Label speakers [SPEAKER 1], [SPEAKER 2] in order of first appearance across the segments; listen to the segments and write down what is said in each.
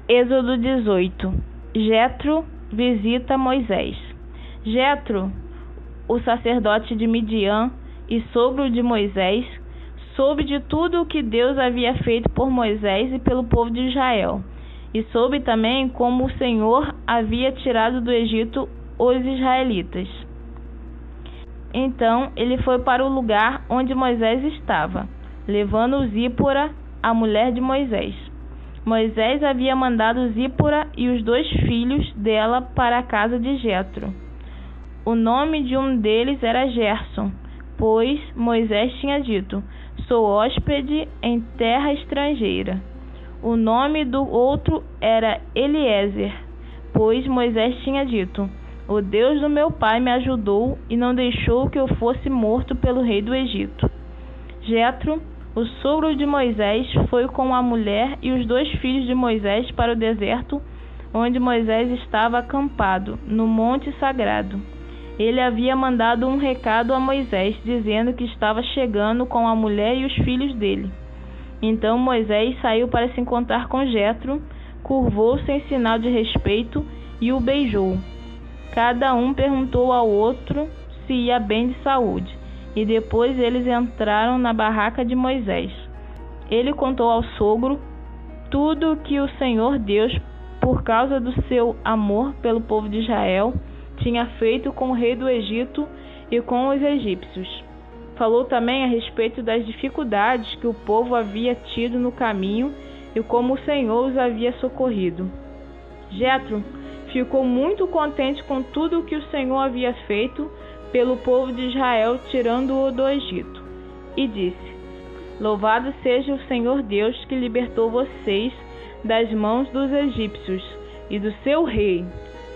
[SPEAKER 1] Êxodo 18. Jetro visita Moisés. Jetro, o sacerdote de Midian e sogro de Moisés, soube de tudo o que Deus havia feito por Moisés e pelo povo de Israel, e soube também como o Senhor havia tirado do Egito os israelitas. Então ele foi para o lugar onde Moisés estava, levando Zípora, a mulher de Moisés. Moisés havia mandado Zípora e os 2 filhos dela para a casa de Jetro. O nome de um deles era Gerson, pois Moisés tinha dito: sou hóspede em terra estrangeira. O nome do outro era Eliezer, pois Moisés tinha dito: o Deus do meu pai me ajudou e não deixou que eu fosse morto pelo rei do Egito. Jetro, o sogro de Moisés, foi com a mulher e os 2 filhos de Moisés para o deserto, onde Moisés estava acampado, no monte sagrado. Ele havia mandado um recado a Moisés, dizendo que estava chegando com a mulher e os filhos dele. Então Moisés saiu para se encontrar com Jetro, curvou-se em sinal de respeito e o beijou. Cada um perguntou ao outro se ia bem de saúde. E depois eles entraram na barraca de Moisés. Ele contou ao sogro tudo o que o Senhor Deus, por causa do seu amor pelo povo de Israel, tinha feito com o rei do Egito e com os egípcios. Falou também a respeito das dificuldades que o povo havia tido no caminho e como o Senhor os havia socorrido. Jetro ficou muito contente com tudo o que o Senhor havia feito pelo povo de Israel, tirando-o do Egito, e disse: louvado seja o Senhor Deus que libertou vocês das mãos dos egípcios e do seu rei.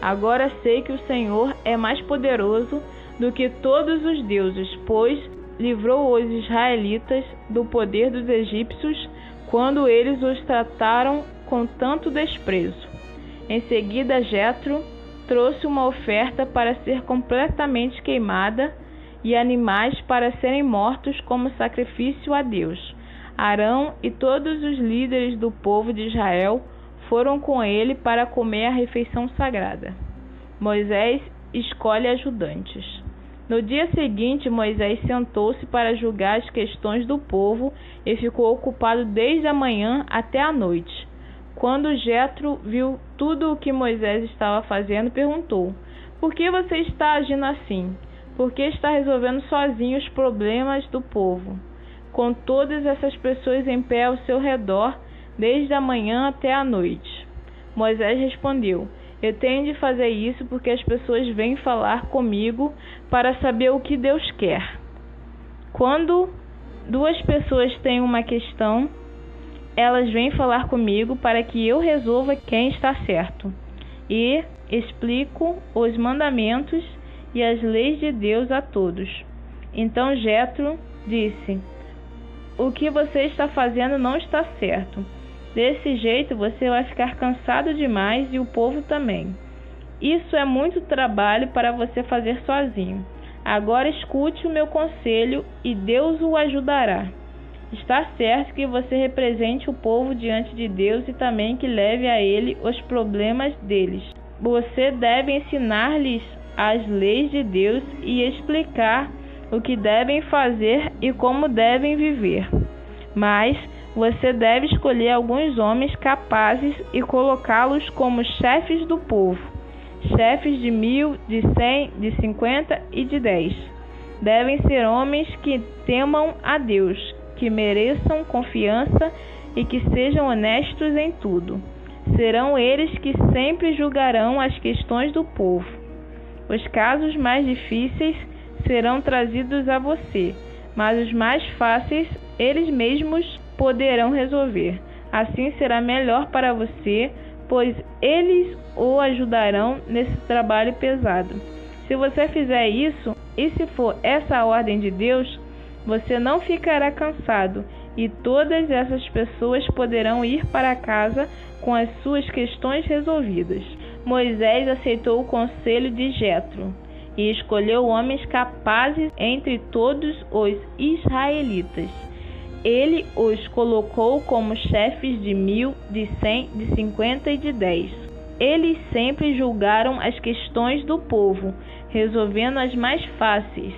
[SPEAKER 1] Agora sei que o Senhor é mais poderoso do que todos os deuses, pois livrou os israelitas do poder dos egípcios quando eles os trataram com tanto desprezo. Em seguida, Jetro trouxe uma oferta para ser completamente queimada e animais para serem mortos como sacrifício a Deus. Arão e todos os líderes do povo de Israel foram com ele para comer a refeição sagrada. Moisés escolhe ajudantes. No dia seguinte, Moisés sentou-se para julgar as questões do povo e ficou ocupado desde a manhã até a noite. Quando Jetro viu tudo o que Moisés estava fazendo, perguntou: por que você está agindo assim? Por que está resolvendo sozinho os problemas do povo, com todas essas pessoas em pé ao seu redor, desde a manhã até a noite? Moisés respondeu: eu tenho de fazer isso porque as pessoas vêm falar comigo para saber o que Deus quer. Quando 2 pessoas têm uma questão, elas vêm falar comigo para que eu resolva quem está certo e explico os mandamentos e as leis de Deus a todos. Então Jetro disse: o que você está fazendo não está certo. Desse jeito você vai ficar cansado demais e o povo também. Isso é muito trabalho para você fazer sozinho. Agora escute o meu conselho e Deus o ajudará. Está certo que você represente o povo diante de Deus e também que leve a ele os problemas deles. Você deve ensinar-lhes as leis de Deus e explicar o que devem fazer e como devem viver. Mas você deve escolher alguns homens capazes e colocá-los como chefes do povo, chefes de 1.000, de 100, de 50 e de 10. Devem ser homens que temam a Deus, que mereçam confiança e que sejam honestos em tudo. Serão eles que sempre julgarão as questões do povo. Os casos mais difíceis serão trazidos a você, mas os mais fáceis eles mesmos poderão resolver. Assim será melhor para você, pois eles o ajudarão nesse trabalho pesado. Se você fizer isso, e se for essa a ordem de Deus, você não ficará cansado e todas essas pessoas poderão ir para casa com as suas questões resolvidas. Moisés aceitou o conselho de Jetro e escolheu homens capazes entre todos os israelitas. Ele os colocou como chefes de 1.000, de 100, de 50 e de 10. Eles sempre julgaram as questões do povo, resolvendo as mais fáceis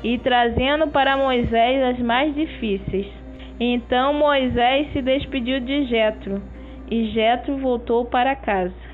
[SPEAKER 1] e trazendo para Moisés as mais difíceis. Então Moisés se despediu de Jetro, e Jetro voltou para casa.